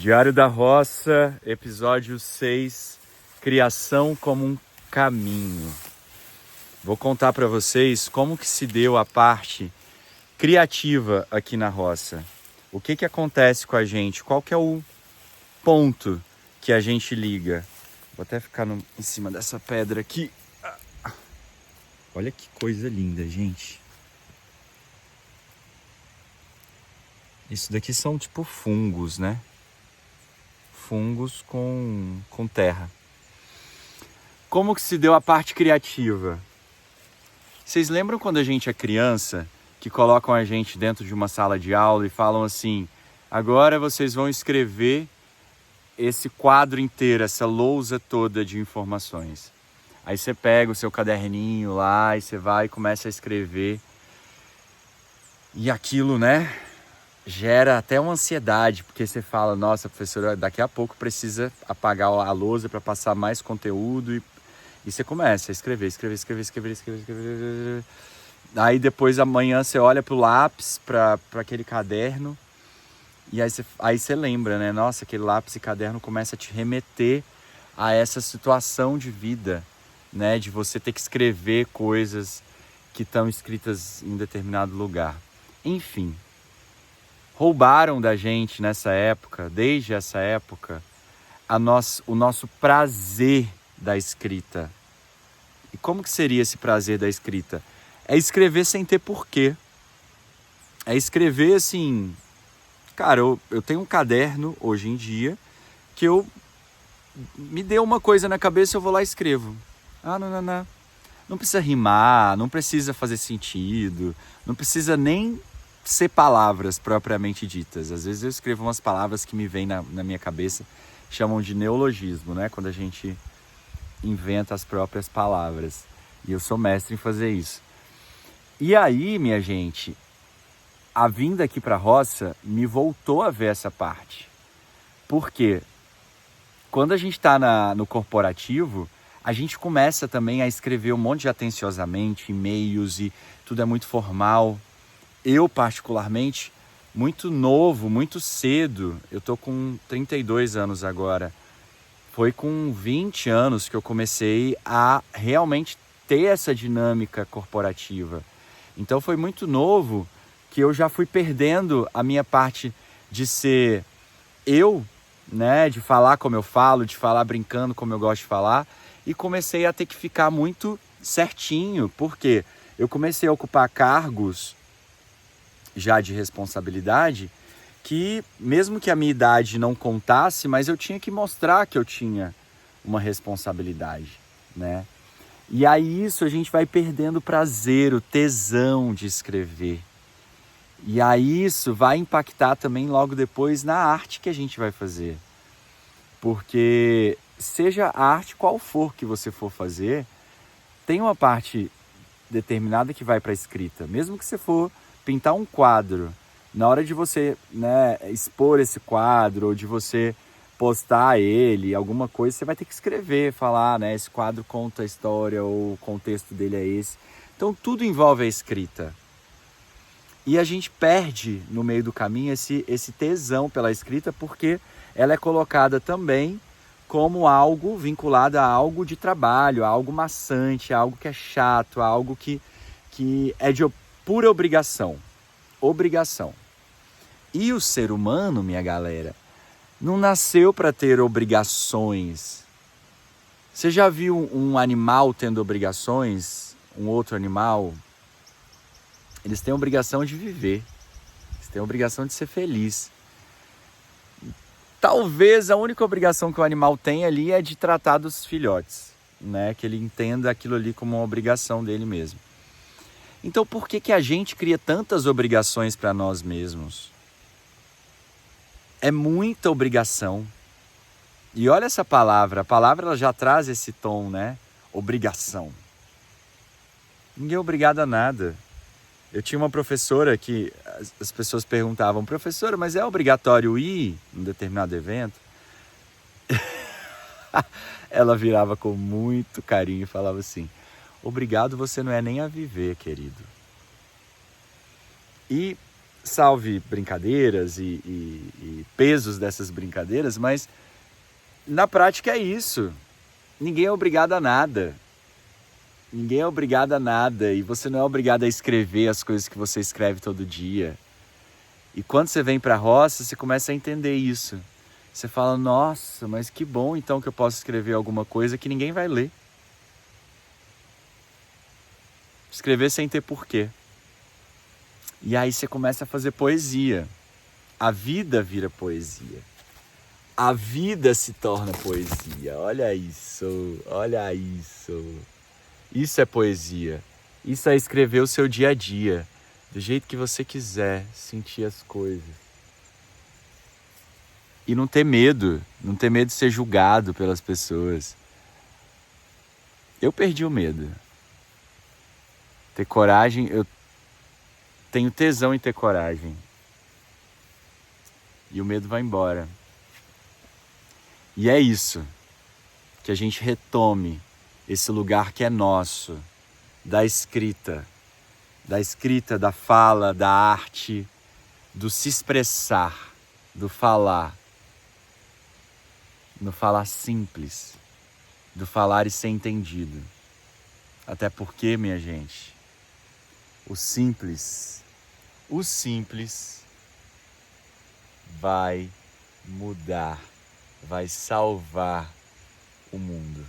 Diário da Roça, episódio 6, Criação como um caminho. Vou contar para vocês como que se deu a parte criativa aqui na roça. O que acontece com a gente? Qual que é o ponto que a gente liga? Vou até ficar em cima dessa pedra aqui. Olha que coisa linda, gente. Isso daqui são tipo fungos, né? Fungos com terra. Como que se deu a parte criativa? Vocês lembram quando a gente é criança, que colocam a gente dentro de uma sala de aula e falam assim: agora vocês vão escrever esse quadro inteiro, essa lousa toda de informações. Aí você pega o seu caderninho lá e você vai e começa a escrever. E aquilo, né, gera até uma ansiedade, porque você fala: nossa, professora, daqui a pouco precisa apagar a lousa para passar mais conteúdo. E você começa a escrever. Aí depois amanhã você olha pro lápis, para aquele caderno, e aí você lembra, né? Nossa, aquele lápis e caderno começa a te remeter a essa situação de vida, né? De você ter que escrever coisas que estão escritas em determinado lugar. Enfim, roubaram da gente nessa época, desde essa época, o nosso prazer da escrita. E como que seria esse prazer da escrita? É escrever sem ter porquê. É escrever assim... Cara, eu tenho um caderno hoje em dia que me deu uma coisa na cabeça, eu vou lá e escrevo. Não precisa rimar, não precisa fazer sentido, não precisa nem ser palavras propriamente ditas. Às vezes eu escrevo umas palavras que me vêm na minha cabeça, chamam de neologismo, né? Quando a gente inventa as próprias palavras. E eu sou mestre em fazer isso. E aí, minha gente, a vinda aqui para a roça me voltou a ver essa parte. Por quê? Quando a gente está no corporativo, a gente começa também a escrever um monte de atenciosamente, e-mails, e tudo é muito formal. Eu, particularmente, muito novo, muito cedo, eu tô com 32 anos agora. Foi com 20 anos que eu comecei a realmente ter essa dinâmica corporativa. Então foi muito novo que eu já fui perdendo a minha parte de ser eu, né? De falar como eu falo, de falar brincando como eu gosto de falar. E comecei a ter que ficar muito certinho, porque eu comecei a ocupar cargos já de responsabilidade, que mesmo que a minha idade não contasse, mas eu tinha que mostrar que eu tinha uma responsabilidade, né? E aí isso a gente vai perdendo o prazer, o tesão de escrever. E aí isso vai impactar também logo depois na arte que a gente vai fazer. Porque seja a arte qual for que você for fazer, tem uma parte determinada que vai para a escrita. Mesmo que você for pintar um quadro, na hora de você, né, expor esse quadro, ou de você postar ele, alguma coisa, você vai ter que escrever, falar, né, esse quadro conta a história, ou o contexto dele é esse. Então tudo envolve a escrita. E a gente perde no meio do caminho esse tesão pela escrita, porque ela é colocada também como algo vinculado a algo de trabalho, a algo maçante, a algo que é chato, a algo que é de pura obrigação. Obrigação. E o ser humano, minha galera, não nasceu para ter obrigações. Você já viu um animal tendo obrigações? Um outro animal? Eles têm a obrigação de viver. Eles têm a obrigação de ser feliz. Talvez a única obrigação que o animal tem ali é de tratar dos filhotes, né? Que ele entenda aquilo ali como uma obrigação dele mesmo. Então por que a gente cria tantas obrigações para nós mesmos? É muita obrigação. E olha essa palavra, a palavra ela já traz esse tom, né? Obrigação. Ninguém é obrigado a nada. Eu tinha uma professora que as pessoas perguntavam: professora, mas é obrigatório ir em determinado evento? Ela virava com muito carinho e falava assim: obrigado você não é nem a viver, querido. E salve brincadeiras e pesos dessas brincadeiras, mas na prática é isso. Ninguém é obrigado a nada. Ninguém é obrigado a nada e você não é obrigado a escrever as coisas que você escreve todo dia. E quando você vem para a roça, você começa a entender isso. Você fala, nossa, mas que bom então que eu posso escrever alguma coisa que ninguém vai ler. Escrever sem ter porquê. E aí você começa a fazer poesia. A vida vira poesia. A vida se torna poesia. Olha isso, olha isso. Isso é poesia. Isso é escrever o seu dia a dia, do jeito que você quiser, sentir as coisas. E não ter medo de ser julgado pelas pessoas. Eu perdi o medo. Ter coragem, eu tenho tesão em ter coragem. E o medo vai embora. E é isso, que a gente retome esse lugar que é nosso, da escrita, da fala, da arte, do se expressar, do falar. No falar simples, do falar e ser entendido. Até porque, minha gente, o simples vai mudar, vai salvar o mundo.